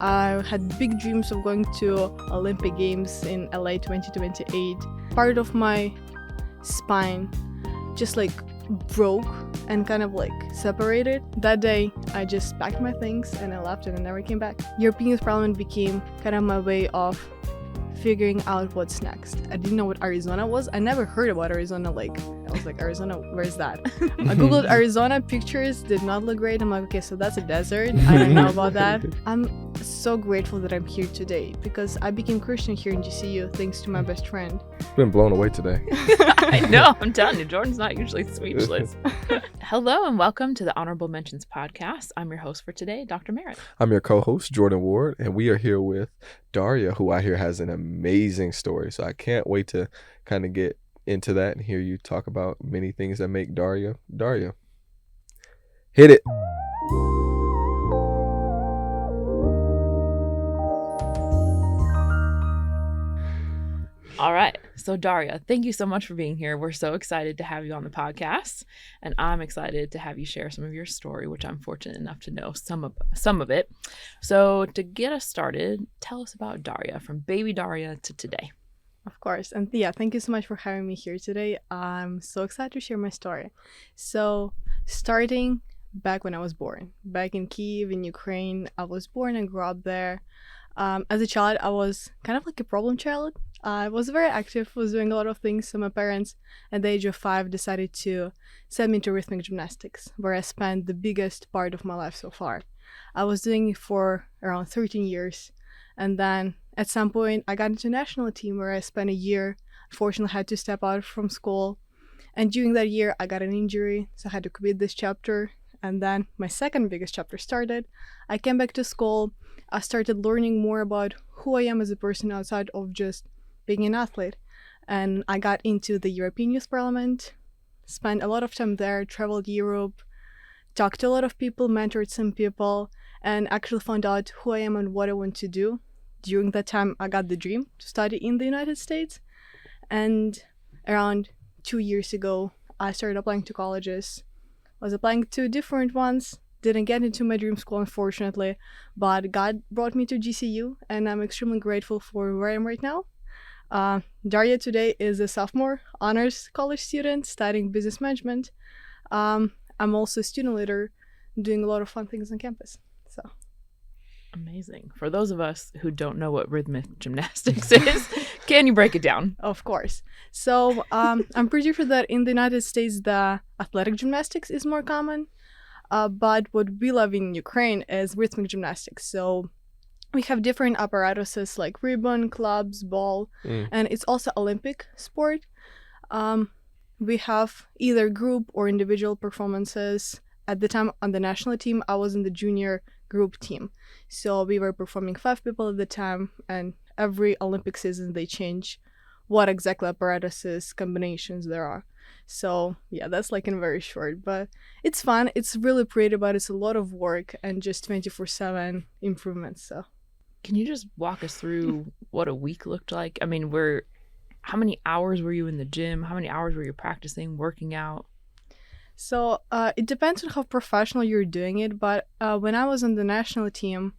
I had big dreams of going to Olympic Games in LA 2028. Part of my spine just like broke and kind of like separated. That day, I just packed my things and I left and I never came back. European Youth Parliament became kind of my way of figuring out what's next. I didn't know what Arizona was. I never heard about Arizona. I was like, Arizona, where's that? I googled Arizona, pictures did not look great. I'm like, okay, so that's a desert. I don't know about that. I'm so grateful that I'm here today because I became Christian here in GCU thanks to my best friend. Been blown away today. I know, I'm telling you, Jordan's not usually speechless. Hello and welcome to the Honorable Mentions podcast. I'm your host for today, Dr. Merritt. I'm your co-host, Jordan Ward, and we are here with Daria, who I hear has an amazing story. So I can't wait to kind of get into that and hear you talk about many things that make Daria. Hit it. All right. So Daria, thank you so much for being here. We're so excited to have you on the podcast, and I'm excited to have you share some of your story, which I'm fortunate enough to know some of it. So to get us started, tell us about Daria, from baby Daria to today. Of course. And yeah, thank you so much for having me here today. I'm so excited to share my story. So starting back when I was born, back in Kyiv in Ukraine, I was born and grew up there. As a child, I was kind of like a problem child. I was very active, was doing a lot of things. So my parents, at the age of 5, decided to send me to rhythmic gymnastics, where I spent the biggest part of my life so far. I was doing it for around 13 years. And then at some point, I got into national team where I spent a year. Unfortunately, I had to step out from school. And during that year, I got an injury, so I had to quit this chapter. And then my second biggest chapter started. I came back to school. I started learning more about who I am as a person outside of just being an athlete. And I got into the European Youth Parliament, spent a lot of time there, traveled Europe, talked to a lot of people, mentored some people, and actually found out who I am and what I want to do. During that time, I got the dream to study in the United States. And around 2 years ago, I started applying to colleges. I was applying to different ones. Didn't get into my dream school, unfortunately, but God brought me to GCU, and I'm extremely grateful for where I am right now. Daria today is a sophomore honors college student studying business management. I'm also a student leader, doing a lot of fun things on campus. So amazing. For those of us who don't know what rhythmic gymnastics is, can you break it down? Of course. So I'm pretty sure that in the United States, the athletic gymnastics is more common. But what we love in Ukraine is rhythmic gymnastics. So we have different apparatuses like ribbon, clubs, ball, and it's also Olympic sport. We have either group or individual performances. At the time on the national team, I was in the junior group team. So we were performing 5 people at the time, and every Olympic season they change what exactly apparatuses, combinations there are. So yeah, that's like in very short, but it's fun. It's really pretty, but it's a lot of work and just 24/7 improvements. So can you just walk us through what a week looked like? I mean, how many hours were you in the gym? How many hours were you practicing, working out? So it depends on how professional you're doing it, but when I was on the national team,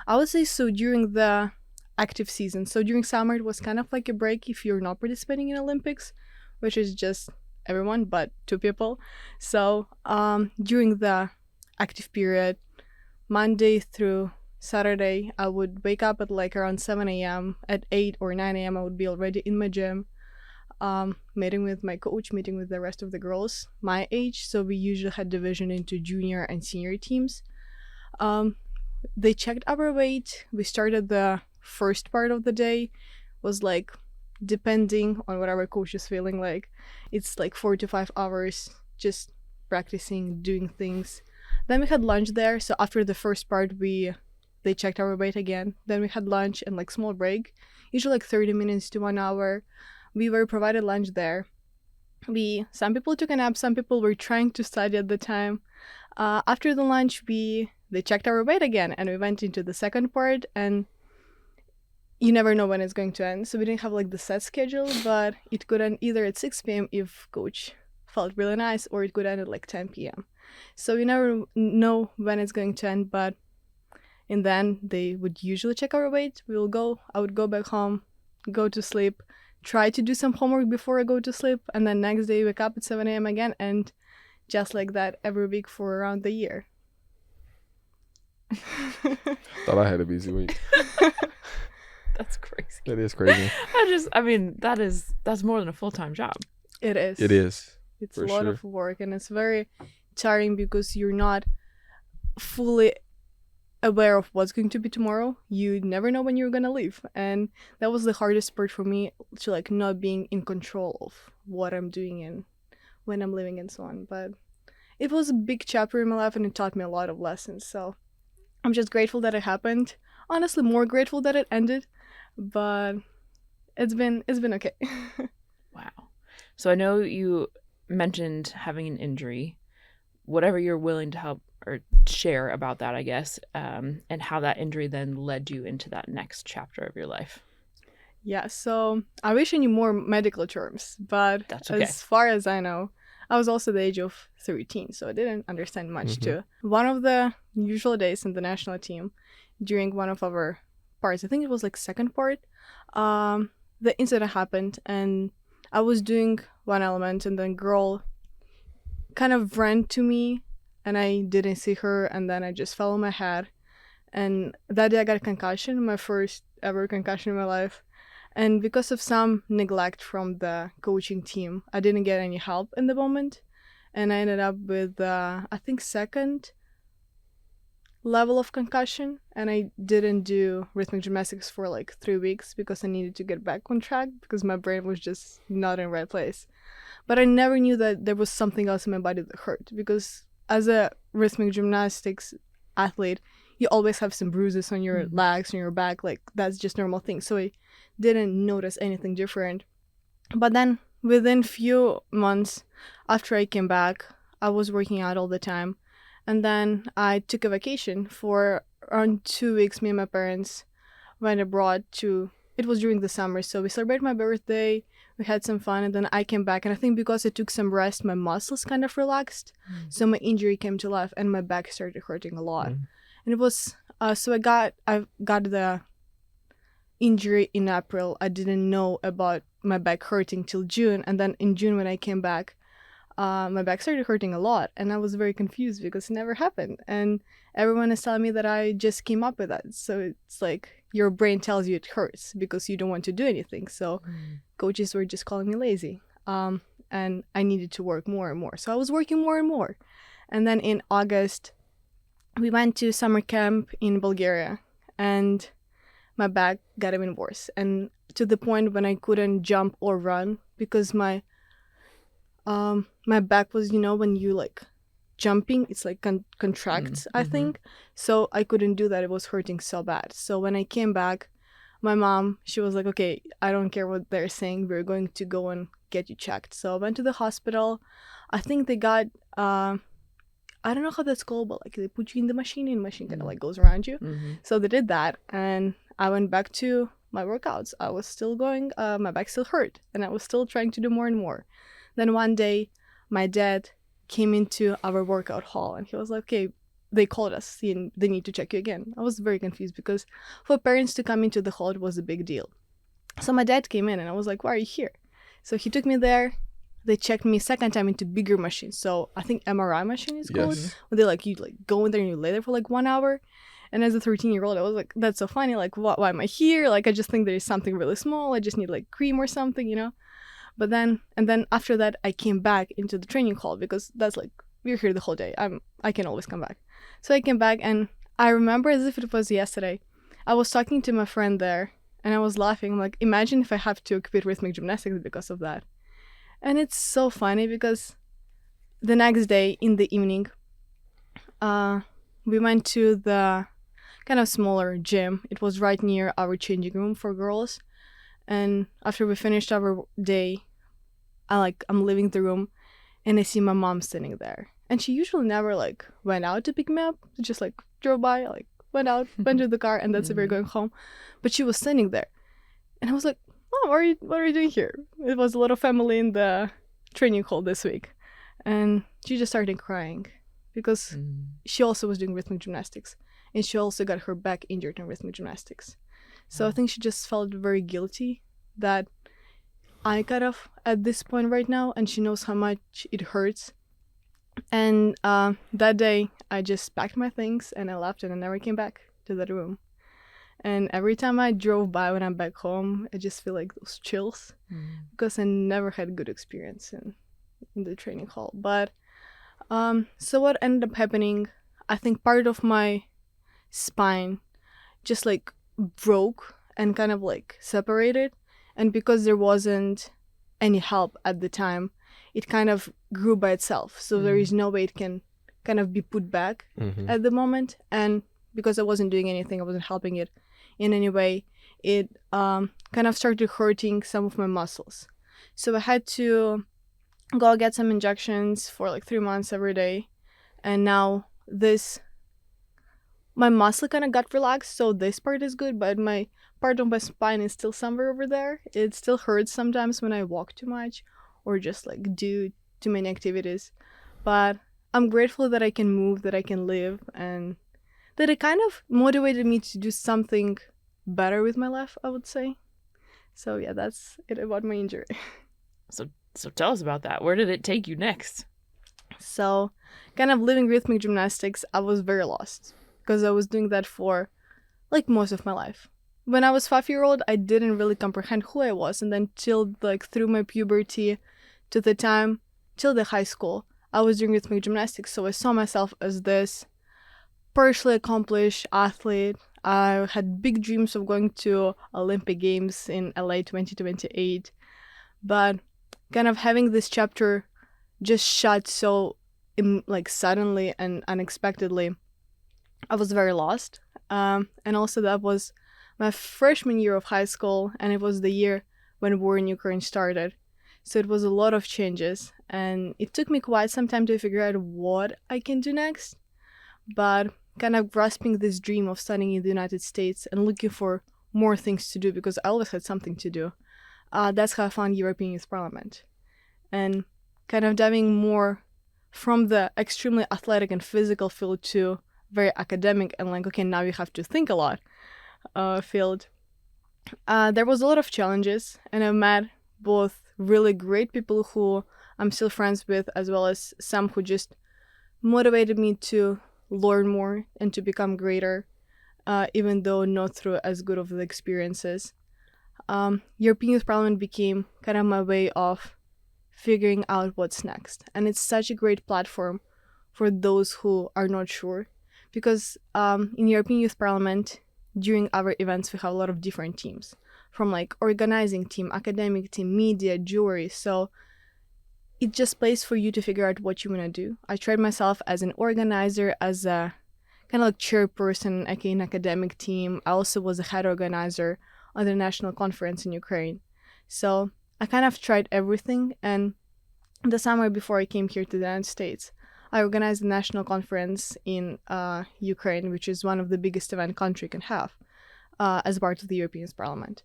I would say so during the active season. So during summer, it was kind of like a break if you're not participating in Olympics, which is just everyone but 2 people. So during the active period, Monday through Saturday, I would wake up at like around 7 a.m. At 8 or 9 a.m. I would be already in my gym, meeting with my coach, meeting with the rest of the girls my age. So we usually had division into junior and senior teams. They checked our weight. We started the first part of the day, was like, depending on what our coach is feeling like, it's like 4 to 5 hours just practicing, doing things. Then we had lunch there. So after the first part, they checked our weight again. Then we had lunch and like small break, usually like 30 minutes to 1 hour. We were provided lunch there. Some people took a nap, some people were trying to study at the time. After the lunch, they checked our weight again, and we went into the second part, and you never know when it's going to end. So we didn't have like the set schedule, but it could end either at 6 p.m. if coach felt really nice, or it could end at like 10 p.m. So you never know when it's going to end, but And then they would usually check our weight. I would go back home, go to sleep, try to do some homework before I go to sleep, and then next day wake up at 7 a.m. again, and just like that every week for around the year. Thought I had an easy week. That's crazy. That is crazy. That's more than a full-time job. It is. It is. It's for a lot sure. of work, and it's very tiring because you're not fully aware of what's going to be tomorrow. You never know when you're gonna leave, and that was the hardest part for me, to like not being in control of what I'm doing and when I'm leaving and so on. But it was a big chapter in my life, and it taught me a lot of lessons. So I'm just grateful that it happened. Honestly, more grateful that it ended, but it's been okay. Wow. So I know you mentioned having an injury. Whatever you're willing to help or share about that, I guess, and how that injury then led you into that next chapter of your life. Yeah, so I wish I knew more medical terms, but That's okay. as far as I know, I was also the age of 13, so I didn't understand much Mhm. too. One of the usual days in the national team, during one of our parts, I think it was like second part, the incident happened, and I was doing one element, and then girl kind of ran to me, and I didn't see her, and then I just fell on my head, and that day I got a concussion, my first ever concussion in my life. And because of some neglect from the coaching team, I didn't get any help in the moment. And I ended up with, I think, second level of concussion. And I didn't do rhythmic gymnastics for like 3 weeks because I needed to get back on track because my brain was just not in the right place. But I never knew that there was something else in my body that hurt, because as a rhythmic gymnastics athlete, you always have some bruises on your legs, on your back. Like, that's just normal thing. So I didn't notice anything different. But then within few months after I came back, I was working out all the time. And then I took a vacation for around 2 weeks. Me and my parents went abroad it was during the summer. So we celebrated my birthday. We had some fun. And then I came back. And I think because I took some rest, my muscles kind of relaxed. So my injury came to life and my back started hurting a lot. And it was, so I got the injury in April. I didn't know about my back hurting till June. And then in June when I came back, my back started hurting a lot. And I was very confused because it never happened. And everyone is telling me that I just came up with that. So it's like your brain tells you it hurts because you don't want to do anything. So coaches were just calling me lazy. And I needed to work more and more. So I was working more and more. And then in August, we went to summer camp in Bulgaria, and my back got even worse. And to the point when I couldn't jump or run because my back was, when you like jumping, it's like contracts, I think. So I couldn't do that. It was hurting so bad. So when I came back, my mom, she was like, okay, I don't care what they're saying. We're going to go and get you checked. So I went to the hospital. I think they got, I don't know how that's called, but like they put you in the machine kind of like goes around you. So they did that, and I went back to my workouts. I was still going, my back still hurt, and I was still trying to do more and more. Then one day, my dad came into our workout hall, and he was like, okay, they called us, and they need to check you again. I was very confused because for parents to come into the hall, it was a big deal. So my dad came in, and I was like, why are you here? So he took me there. They checked me second time into bigger machines. So I think MRI machine is called. Yes. Where you go in there and you lay there for like 1 hour. And as a 13-year-old, I was like, that's so funny. Like, why am I here? Like, I just think there's something really small. I just need like cream or something, But then after that, I came back into the training hall because that's like, we're here the whole day. I can always come back. So I came back, and I remember as if it was yesterday. I was talking to my friend there, and I was laughing. I'm like, imagine if I have to quit rhythmic gymnastics because of that. And it's so funny because the next day in the evening, we went to the kind of smaller gym. It was right near our changing room for girls. And after we finished our day, I'm leaving the room, and I see my mom standing there. And she usually never went out to pick me up. She just drove by, went out, went to the car, and that's it, we're going home. But she was standing there. And I was like, Mom, what are you doing here? It was a little family in the training hall this week. And she just started crying because she also was doing rhythmic gymnastics. and she also got her back injured in rhythmic gymnastics. So I think she just felt very guilty that I kind of at this point right now, and she knows how much it hurts. And that day, I just packed my things and I left, and I never came back to that room. And every time I drove by when I'm back home, I just feel like those chills because I never had a good experience in the training hall. But so what ended up happening, I think part of my spine just like broke and kind of like separated. And because there wasn't any help at the time, it kind of grew by itself. So there is no way it can kind of be put back at the moment. And because I wasn't doing anything, I wasn't helping it in any way, it kind of started hurting some of my muscles. So I had to go get some injections for like 3 months every day. And now my muscle kind of got relaxed, so this part is good, but my part of my spine is still somewhere over there. It still hurts sometimes when I walk too much or just like do too many activities. But I'm grateful that I can move, that I can live, and that it kind of motivated me to do something better with my life, I would say. So yeah, that's it about my injury. So tell us about that. Where did it take you next? So kind of living rhythmic gymnastics, I was very lost because I was doing that for like most of my life. When I was 5-year-old, I didn't really comprehend who I was, and then till like through my puberty to the time till the high school, I was doing rhythmic gymnastics. So I saw myself as this partially accomplished athlete. I had big dreams of going to Olympic Games in LA 2028, but kind of having this chapter just shut so like suddenly and unexpectedly, I was very lost. And also that was my freshman year of high school, and it was the year when war in Ukraine started. So it was a lot of changes, and it took me quite some time to figure out what I can do next. But kind of grasping this dream of studying in the United States and looking for more things to do because I always had something to do. That's how I found European Youth Parliament. And kind of diving more from the extremely athletic and physical field to very academic and like, okay, now you have to think a lot field. There was a lot of challenges, and I met both really great people who I'm still friends with, as well as some who just motivated me to learn more and to become greater, even though not through as good of the experiences. European Youth Parliament became kind of my way of figuring out what's next. And it's such a great platform for those who are not sure. Because in European Youth Parliament, during our events, we have a lot of different teams. From like organizing team, academic team, media, jury. So it just plays for you to figure out what you want to do. I tried myself as an organizer, as a kind of like chairperson, aka an academic team. I also was a head organizer on the national conference in Ukraine. So I kind of tried everything. And the summer before I came here to the United States, I organized a national conference in Ukraine, which is one of the biggest event country can have as part of the European Parliament.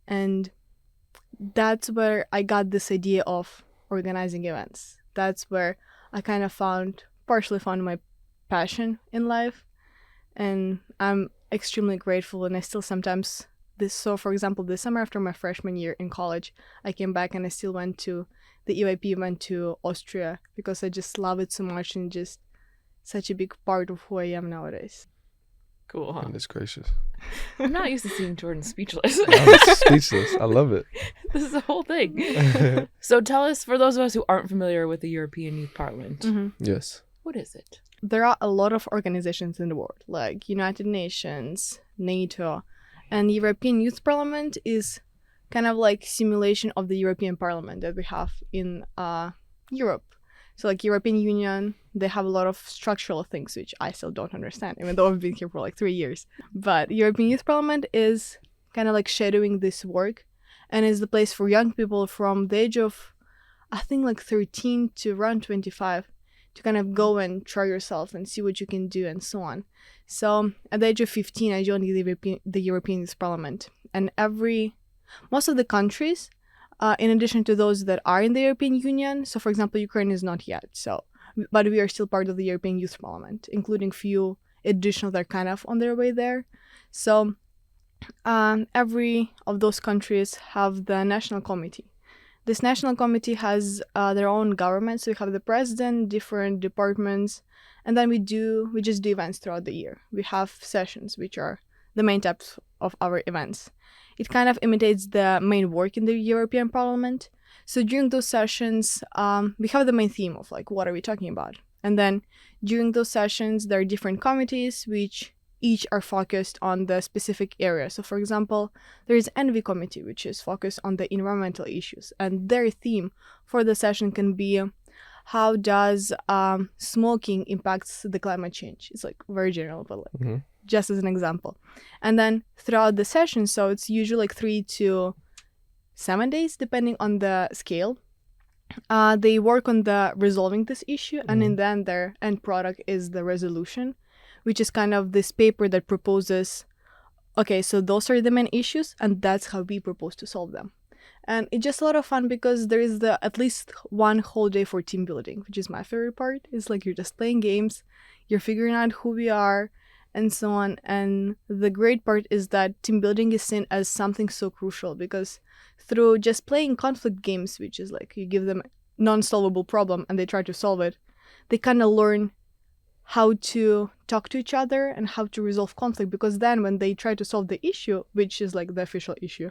And that's where I got this idea of organizing events. That's where I kind of partially found my passion in life. And I'm extremely grateful, and I still sometimes so for example, this summer after my freshman year in college, I came back and I still went to the EYP event to Austria because I just love it so much and just such a big part of who I am nowadays. Cool, huh? Goodness gracious. I'm not used to seeing Jordan speechless. I'm speechless. I love it. This is the whole thing. So tell us, for those of us who aren't familiar with the European Youth Parliament, Yes. what is it? There are a lot of organizations in the world, like United Nations, NATO, and European Youth Parliament is kind of like simulation of the European Parliament that we have in Europe. So like European Union, they have a lot of structural things which I still don't understand, even though I've been here for like 3 years. But European Youth Parliament is kind of like shadowing this work, and is the place for young people from the age of, I think like 13 to around 25 to kind of go and try yourself and see what you can do and so on. So at the age of 15, I joined the European Youth Parliament, and most of the countries, in addition to those that are in the European Union, so for example, Ukraine is not yet, but we are still part of the European Youth Parliament, including few additional, they're kind of on their way there. So every of those countries have the national committee. This national committee has their own government. So we have the president, different departments, and then we just do events throughout the year. We have sessions, which are the main types of our events. It kind of imitates the main work in the European Parliament. So during those sessions, we have the main theme of like, what are we talking about? And then during those sessions, there are different committees which each are focused on the specific area. So for example, there is Envy committee, which is focused on the environmental issues. And their theme for the session can be how does smoking impacts the climate change? It's like very general, but like just as an example. And then throughout the session, so it's usually like 3 to 7 days, depending on the scale. They work on the resolving this issue, and in the end, their end product is the resolution, which is kind of this paper that proposes, okay, so those are the main issues, and that's how we propose to solve them. And it's just a lot of fun because there is at least one whole day for team building, which is my favorite part. It's like you're just playing games, you're figuring out who we are, and so on. And the great part is that team building is seen as something so crucial because through just playing conflict games, which is like you give them a non-solvable problem and they try to solve it, they kind of learn how to talk to each other and how to resolve conflict, because then when they try to solve the issue, which is like the official issue,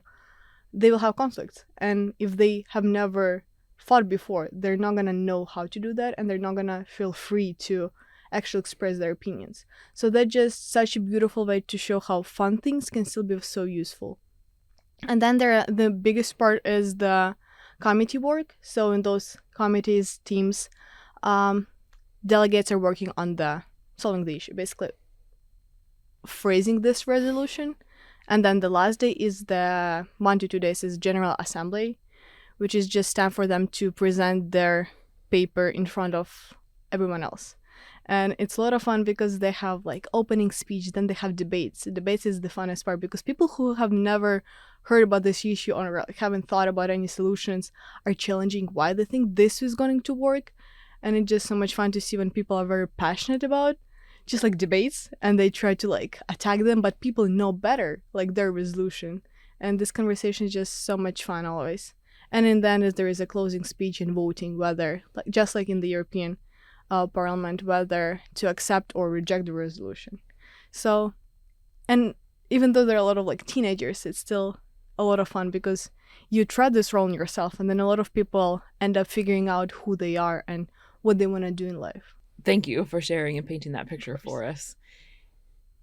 they will have conflicts. And if they have never fought before, they're not going to know how to do that, and they're not going to feel free to actually express their opinions. So that's just such a beautiful way to show how fun things can still be so useful. And then the biggest part is the committee work. So in those committees, teams, delegates are working on solving the issue, basically phrasing this resolution. And then the last day is the 1 to 2 days is General Assembly, which is just time for them to present their paper in front of everyone else. And it's a lot of fun because they have like opening speech, then they have debates. Debates is the funnest part because people who have never heard about this issue or haven't thought about any solutions are challenging why they think this is going to work. And it's just so much fun to see when people are very passionate about just like debates and they try to like attack them, but people know better like their resolution. And this conversation is just so much fun always. And in the end, there is a closing speech and voting whether, like just like in the European Parliament, whether to accept or reject the resolution. So, and even though there are a lot of like teenagers, it's still a lot of fun because you try this role in yourself, and then a lot of people end up figuring out who they are and what they want to do in life. Thank you for sharing and painting that picture for us.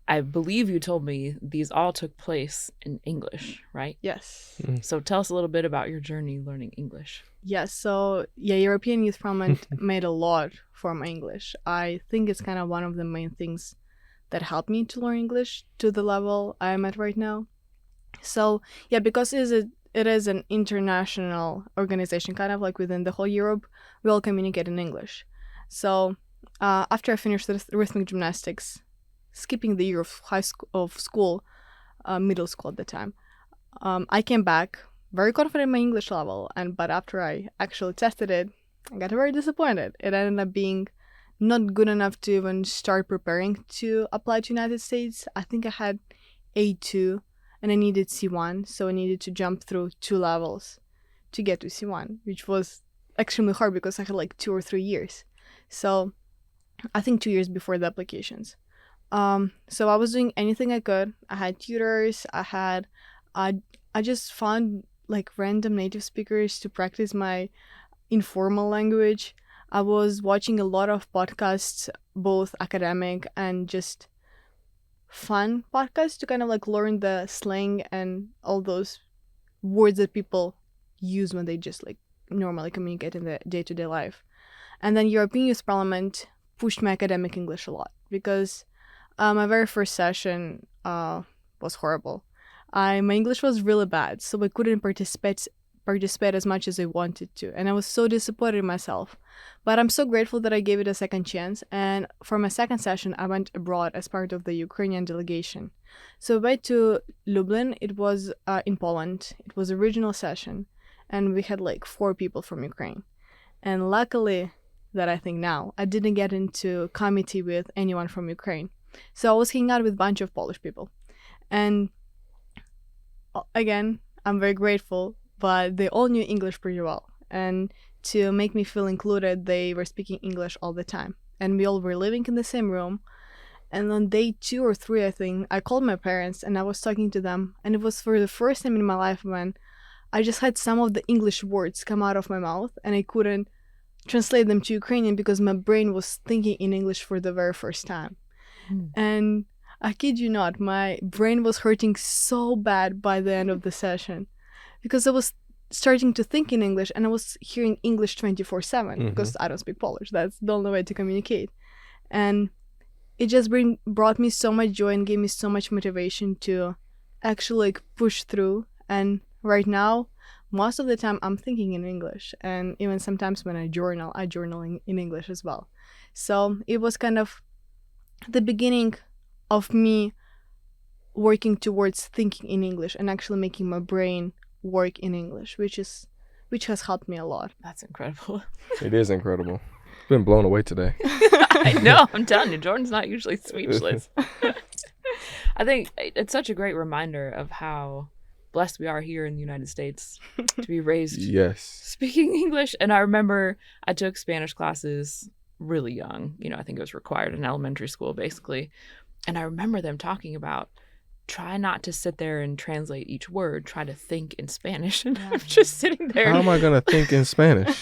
I believe you told me these all took place in English, right? Yes. So tell us a little bit about your journey learning English. Yes, so European Youth Parliament made a lot for my English. I think it's kind of one of the main things that helped me to learn English to the level I am at right now. So because it is an international organization, kind of like within the whole Europe, we all communicate in English. So after I finished rhythmic gymnastics, skipping the year of school, middle school at the time, I came back very confident in my English level, but after I actually tested it, I got very disappointed. It ended up being not good enough to even start preparing to apply to United States. I think I had A2 and I needed C1, so I needed to jump through 2 levels to get to C1, which was extremely hard because I had like 2 or 3 years. So I think 2 years before the applications. So I was doing anything I could. I had tutors. I just found like random native speakers to practice my informal language. I was watching a lot of podcasts, both academic and just fun podcasts, to kind of like learn the slang and all those words that people use when they just like normally communicate in the day-to-day life. And then European Youth Parliament pushed my academic English a lot because my very first session was horrible. My English was really bad, so I couldn't participate as much as I wanted to, and I was so disappointed in myself. But I'm so grateful that I gave it a second chance, and for my second session, I went abroad as part of the Ukrainian delegation. So I went to Lublin. It was in Poland. It was a regional session, and we had like 4 people from Ukraine. And luckily, that I think now, I didn't get into committee with anyone from Ukraine. So I was hanging out with a bunch of Polish people. And again, I'm very grateful, but they all knew English pretty well. And to make me feel included, they were speaking English all the time. And we all were living in the same room. And on day 2 or 3, I think, I called my parents and I was talking to them. And it was for the first time in my life when I just had some of the English words come out of my mouth and I couldn't translate them to Ukrainian because my brain was thinking in English for the very first time. And I kid you not, my brain was hurting so bad by the end of the session because I was starting to think in English and I was hearing English 24/7 because I don't speak Polish. That's the only way to communicate. And it just brought me so much joy and gave me so much motivation to actually like push through. And right now, most of the time I'm thinking in English, and even sometimes when I journal in English as well. So it was kind of the beginning of me working towards thinking in English and actually making my brain work in English, which has helped me a lot. That's incredible. It is incredible. I've been blown away today. I know. I'm telling you, Jordan's not usually speechless. I think it's such a great reminder of how blessed we are here in the United States to be raised Yes. speaking English. And I remember I took Spanish classes really young. I think it was required in elementary school, basically. And I remember them talking about try not to sit there and translate each word, try to think in Spanish. And I'm just sitting there. How am I going to think in Spanish?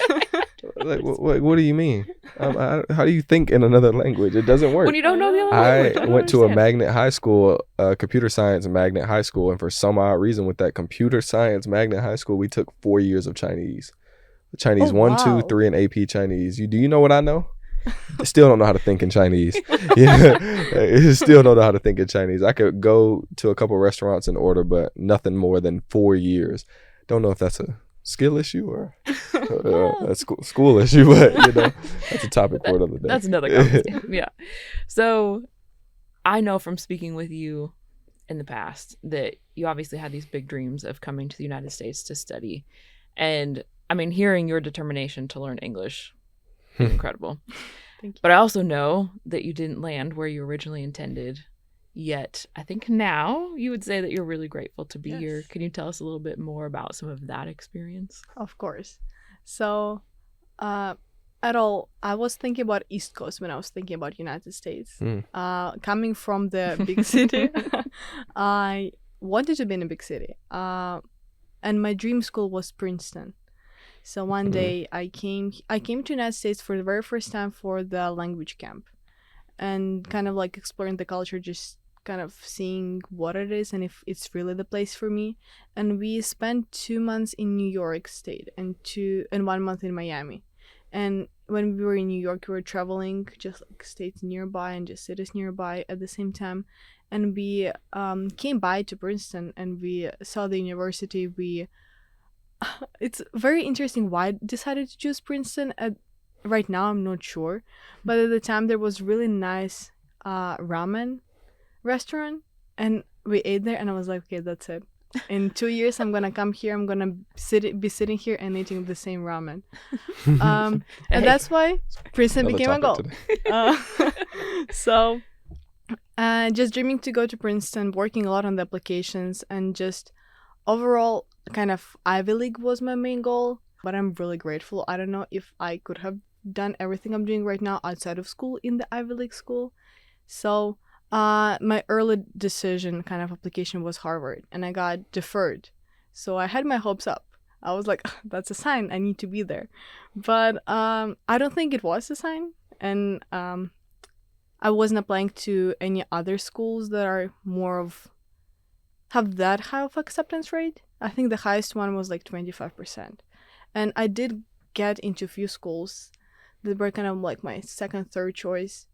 Like, what do you mean? How do you think in another language? It doesn't work. When you don't know the other language. I went to a magnet high school, computer science magnet high school, and for some odd reason with that computer science magnet high school, we took 4 years of Chinese. Chinese 1, 2, 3, and AP Chinese. Do you know what I know? Still don't know how to think in Chinese. Still don't know how to think in Chinese. I could go to a couple restaurants and order, but nothing more than 4 years. Don't know if that's a skill issue or a school issue, but that's a topic for another day. That's another conversation. Yeah. So I know from speaking with you in the past that you obviously had these big dreams of coming to the United States to study. And I mean, hearing your determination to learn English is incredible. Thank you. But I also know that you didn't land where you originally intended. Yet, I think now you would say that you're really grateful to be here. Can you tell us a little bit more about some of that experience? Of course. So, I was thinking about East Coast when I was thinking about United States. Coming from the big city, I wanted to be in a big city. And my dream school was Princeton. So one day I came to United States for the very first time for the language camp, and kind of like exploring the culture, just kind of seeing what it is and if it's really the place for me. And we spent 2 months in New York State and 1 month in Miami. And when we were in New York, we were traveling just like states nearby and just cities nearby at the same time. And we came by to Princeton and we saw the university. It's very interesting why I decided to choose Princeton. Right now, I'm not sure. But at the time, there was really nice ramen restaurant. And we ate there and I was like, okay, that's it. In 2 years, I'm going to come here. I'm going to be sitting here and eating the same ramen. And that's why Princeton became a goal. So just dreaming to go to Princeton, working a lot on the applications, and just overall kind of Ivy League was my main goal. But I'm really grateful. I don't know if I could have done everything I'm doing right now outside of school in the Ivy League school. So my early decision kind of application was Harvard, and I got deferred. So I had my hopes up. I was like, that's a sign, I need to be there. But I don't think it was a sign. And I wasn't applying to any other schools that are have that high of acceptance rate. I think the highest one was like 25%. And I did get into a few schools that were kind of like my second, third choice.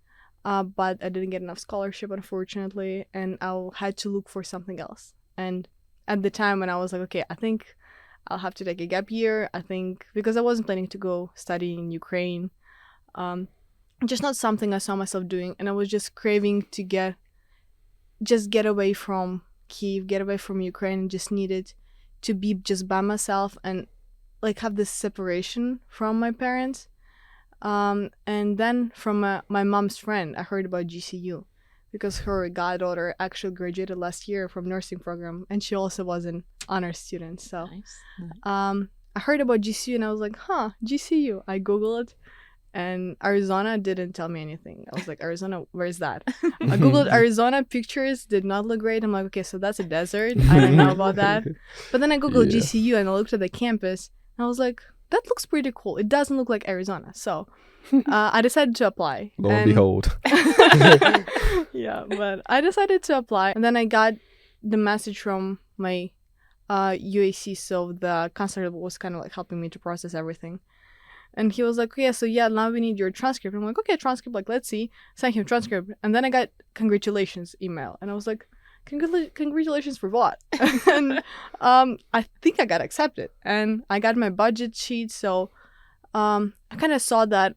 But I didn't get enough scholarship, unfortunately, and I had to look for something else. And at the time when I was like, okay, I think I'll have to take a gap year, because I wasn't planning to go study in Ukraine. Just not something I saw myself doing. And I was just craving to get away from Kyiv, get away from Ukraine, and just needed to be just by myself and like have this separation from my parents. And then from my mom's friend, I heard about GCU, because her goddaughter actually graduated last year from nursing program, and she also was an honor student. So Nice. I heard about GCU and I was like, huh, GCU. I Googled it, and Arizona didn't tell me anything. I was like, Arizona, where's that? I Googled Arizona, pictures did not look great. I'm like, okay, so that's a desert. I don't know about that. But then I Googled Yeah. GCU and I looked at the campus and I was like, that looks pretty cool. It doesn't look like Arizona. So I decided to apply. Lo and behold. Yeah, but I decided to apply. And then I got the message from my UAC. So the counselor was kind of like helping me to process everything. And he was like, yeah, so yeah, now we need your transcript. I'm like, okay, transcript, like, let's see. Sent him transcript. And then I got congratulations email. And I was like, congratulations for what? And I think I got accepted. And I got my budget sheet. So I kind of saw that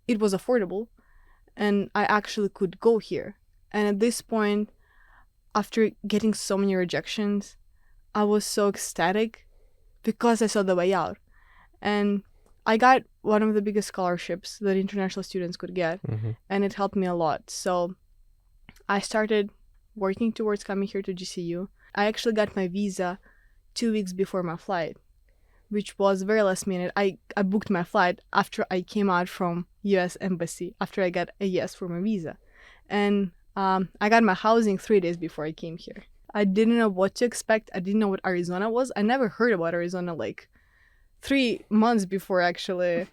it was affordable and I actually could go here. And at this point, after getting so many rejections, I was so ecstatic because I saw the way out. And I got one of the biggest scholarships that international students could get, and it helped me a lot. So I started working towards coming here to GCU. I actually got my visa 2 weeks before my flight, which was very last minute. I booked my flight after I came out from US Embassy, after I got a yes for my visa. And I got my housing 3 days before I came here. I didn't know what to expect. I didn't know what Arizona was. I never heard about Arizona like 3 months before I actually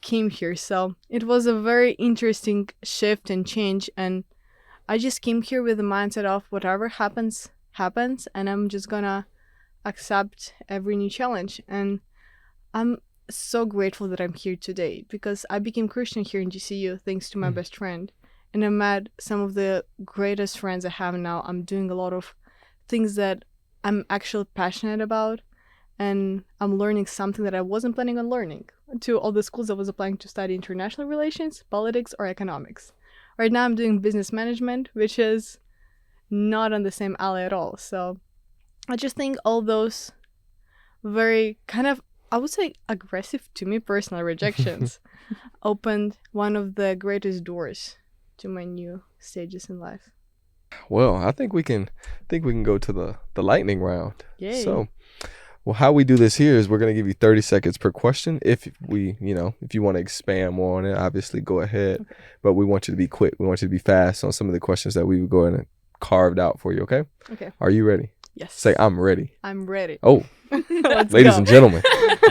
came here. So it was a very interesting shift and change. And I just came here with the mindset of whatever happens, happens. And I'm just gonna accept every new challenge. And I'm so grateful that I'm here today because I became Christian here in GCU thanks to my best friend. And I met some of the greatest friends I have now. I'm doing a lot of things that I'm actually passionate about. And I'm learning something that I wasn't planning on learning to all the schools I was applying to study international relations, politics, or economics. Right now I'm doing business management, which is not on the same alley at all. So I just think all those very kind of, I would say aggressive to me personal rejections opened one of the greatest doors to my new stages in life. Well, I think we can go to the lightning round. Yay. So, well, how we do this here is we're going to give you 30 seconds per question. If if you want to expand more on it, obviously go ahead. Okay. But we want you to be quick. We want you to be fast on some of the questions that we would go and carved out for you, okay? Okay. Are you ready? Yes. Say, I'm ready. I'm ready. Oh, Let's ladies go. and gentlemen,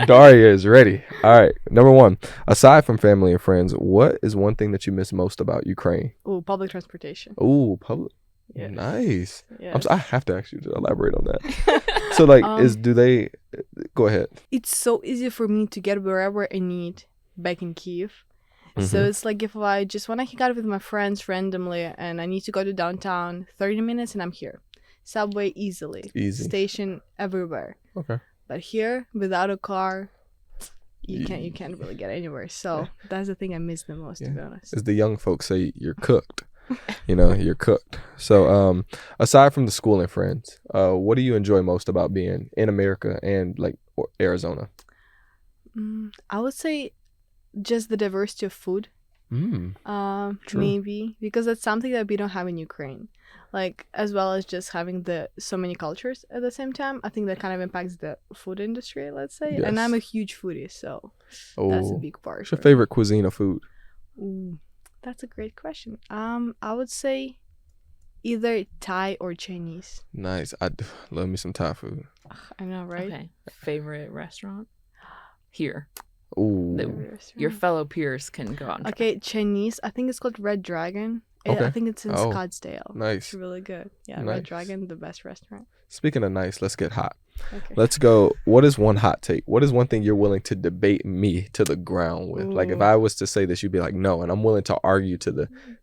Daria is ready. All right. Number 1, aside from family and friends, what is one thing that you miss most about Ukraine? Oh, public transportation. Oh, public. Yes. Nice. Yes. I have to ask you to elaborate on that. So, like, do they? Go ahead. It's so easy for me to get wherever I need back in Kyiv. So it's like if I just want to hang out with my friends randomly and I need to go to downtown, 30 minutes and I'm here. Subway easily. Easy. Station everywhere. Okay. But here, without a car, you can't really get anywhere. So that's the thing I miss the most, to be honest. As the young folks say, you're cooked. You're cooked. So, aside from the school and friends, what do you enjoy most about being in America and like Arizona? I would say just the diversity of food. True. Maybe because that's something that we don't have in Ukraine, like as well as just having so many cultures at the same time. I think that kind of impacts the food industry, let's say. Yes. And I'm a huge foodie, so that's a big part. What's your favorite cuisine or food? Ooh, that's a great question. I would say either Thai or Chinese. Nice. I love me some Thai food. I know, right? Okay. Favorite restaurant? Here. Ooh. Your fellow peers can go on. Okay, Chinese. I think it's called Red Dragon. Okay. I think it's in Scottsdale. Nice. It's really good. Yeah, Nice. Red Dragon, the best restaurant. Speaking of nice, let's get hot. Okay. Let's go. What is one hot take? What is one thing you're willing to debate me to the ground with? Like if Ooh. I was to say this, you'd be like, no, and I'm willing to argue to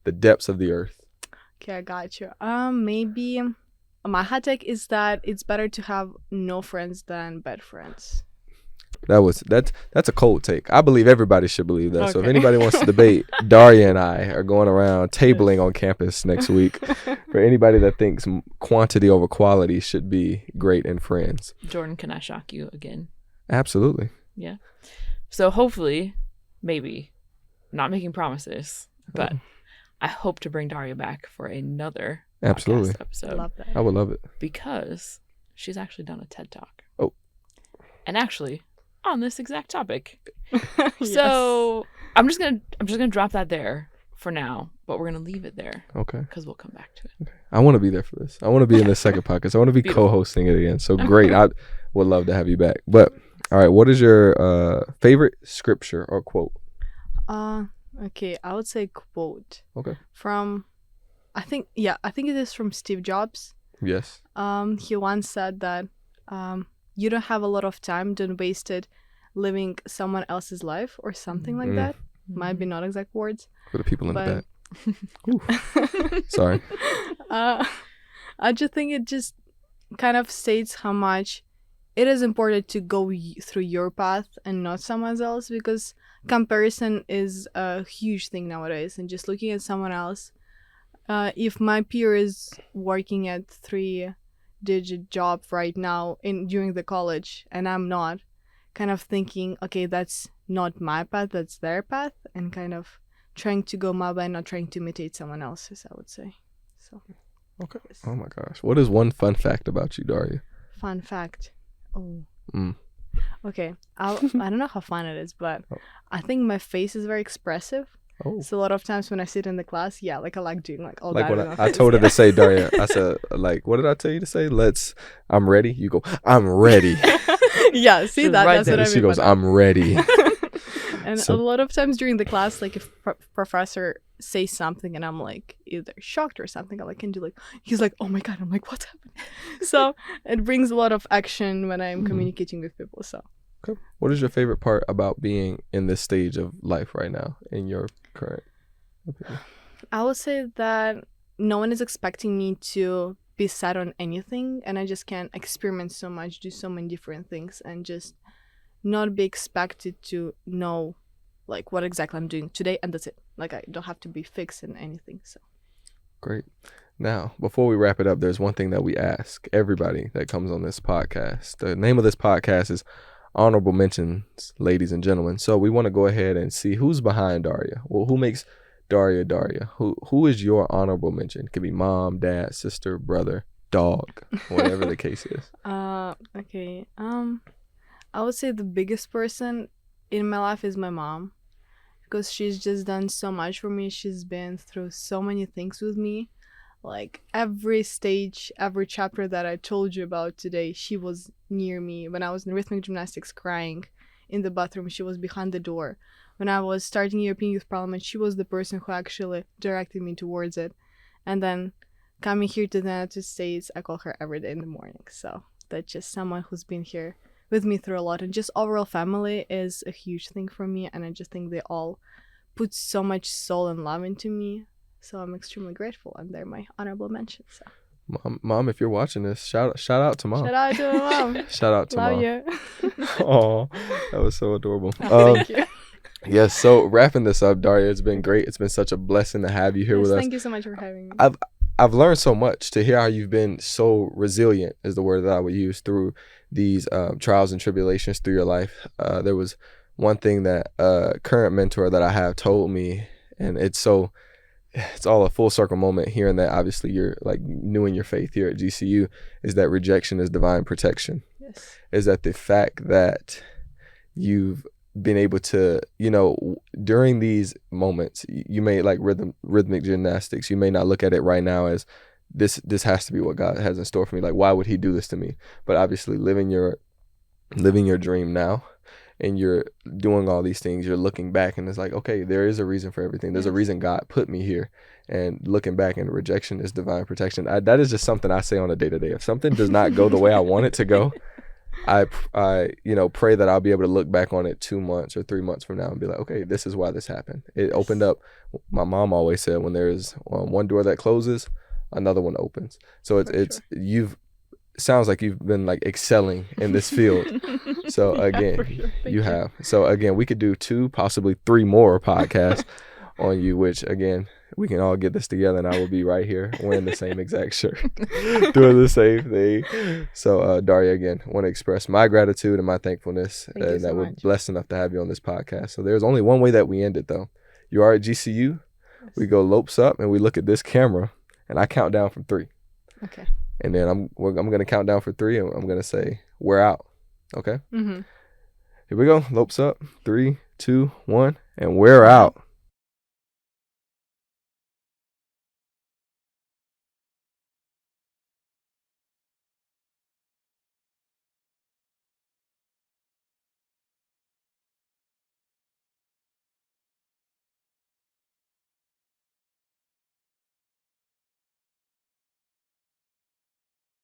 the depths of the earth. Okay, I got you. Maybe my hot take is that it's better to have no friends than bad friends. That's a cold take. I believe everybody should believe that. So if Okay. anybody wants to debate, Daria and I are going around tabling on campus next week. For anybody that thinks quantity over quality should be great in friends. Jordan, can I shock you again? Absolutely. Yeah. So hopefully, maybe, not making promises, but I hope to bring Daria back for another Absolutely podcast episode. I love that. I would love it. Because she's actually done a TED Talk. Oh. And actually, on this exact topic. Yes. So I'm just gonna drop that there for now, but we're gonna leave it there Okay. because we'll come back to it. I want to be there for this. I want to be in the second podcast. I want to be Beautiful. co-hosting it again. So great. I would love to have you back. But all right, what is your favorite scripture or quote? Okay, I would say quote Okay. from, I think it is from Steve Jobs. Yes. He once said that you don't have a lot of time, don't waste it living someone else's life or something like that. Might be not exact words. For the people in the But- back. Sorry. I just think it just kind of states how much it is important to go through your path and not someone else, because comparison is a huge thing nowadays. And just looking at someone else, if my peer is working at 3-digit job right now during the college and I'm not, kind of thinking, okay, that's not my path, that's their path, and kind of trying to go my way, not trying to imitate someone else's, I would say. So Okay. yes. Oh my gosh. What is one fun fact about you, Daria? Fun fact. Oh. Mm. Okay. I don't know how fun it is, but Oh. I think my face is very expressive. Oh. So a lot of times when I sit in the class, yeah, like I like doing like all Like that. when with my I face, told her yeah. to say, Daria, I said, like, what did I tell you to say? I'm ready. You go, I'm ready. Yeah, see She's that? right That's what there. I mean. She goes, by that. I'm ready. And So- a lot of times during the class, like if professor says something and I'm like either shocked or something, I like can do like, he's like, oh my god, I'm like, what's happening? So it brings a lot of action when I'm Mhm. communicating with people. So Okay. What is your favorite part about being in this stage of life right now, in your current opinion? I would say that no one is expecting me to be set on anything, and I just can experiment so much, do so many different things, and just not be expected to know like what exactly I'm doing today, and that's it. Like I don't have to be fixed in anything. So Great. Now, before we wrap it up, there's one thing that we ask everybody that comes on this podcast. The name of this podcast is Honorable Mentions, ladies and gentlemen. So we want to go ahead and see who's behind Daria. Well, who makes Daria Daria? Who is your honorable mention? It could be mom, dad, sister, brother, dog, whatever the case is. okay. I would say the biggest person in my life is my mom, because she's just done so much for me. She's been through so many things with me. Like every stage, every chapter that I told you about today, she was near me. When I was in rhythmic gymnastics crying in the bathroom, she was behind the door. When I was starting European Youth Parliament, she was the person who actually directed me towards it. And then coming here to the United States, I call her every day in the morning. So that's just someone who's been here with me through a lot. And just overall family is a huge thing for me. And I just think they all put so much soul and love into me. So I'm extremely grateful, and they're my honorable mentions. So. Mom, if you're watching this, shout out to mom. Shout out to my mom. Shout out to Love mom. you. Oh, that was so adorable. Thank you. Yes. So wrapping this up, Daria, it's been great. It's been such a blessing to have you here Yes, with us. thank you so much for having me. I've learned so much. To hear how you've been so resilient is the word that I would use through these trials and tribulations through your life. There was one thing that a current mentor that I have told me, and it's all a full circle moment hearing that. Obviously you're like new in your faith here at GCU, is that rejection is divine protection. Yes. Is that the fact that you've been able to, during these moments, you may like rhythmic gymnastics, you may not look at it right now as this has to be what God has in store for me. Like, why would he do this to me? But obviously living your dream now, and you're doing all these things, you're looking back and it's like, okay, there is a reason for everything. There's a Yes. reason God put me here. And looking back, and rejection is divine protection. That is just something I say on a day-to-day. If something does not go the way I want it to go, I pray that I'll be able to look back on it 2 months or 3 months from now and be like, okay, this is why this happened. It opened up. My mom always said, when there's one door that closes, another one opens. So sounds like you've been like excelling in this field. So Yeah, again, for sure. Thank you have. So again, we could do 2, possibly 3 more podcasts on you, which again, we can all get this together and I will be right here wearing the same exact shirt, doing the same thing. So Daria, again, want to express my gratitude and my thankfulness Thank you so that we're much. blessed enough to have you on this podcast. So there's only one way that we end it though. You are at GCU. We go lopes up and we look at this camera, and I count down from 3. Okay. And then I'm gonna count down for 3, and I'm gonna say we're out. Okay. Mm-hmm. Here we go. Lopes up. 3, 2, 1, and we're out.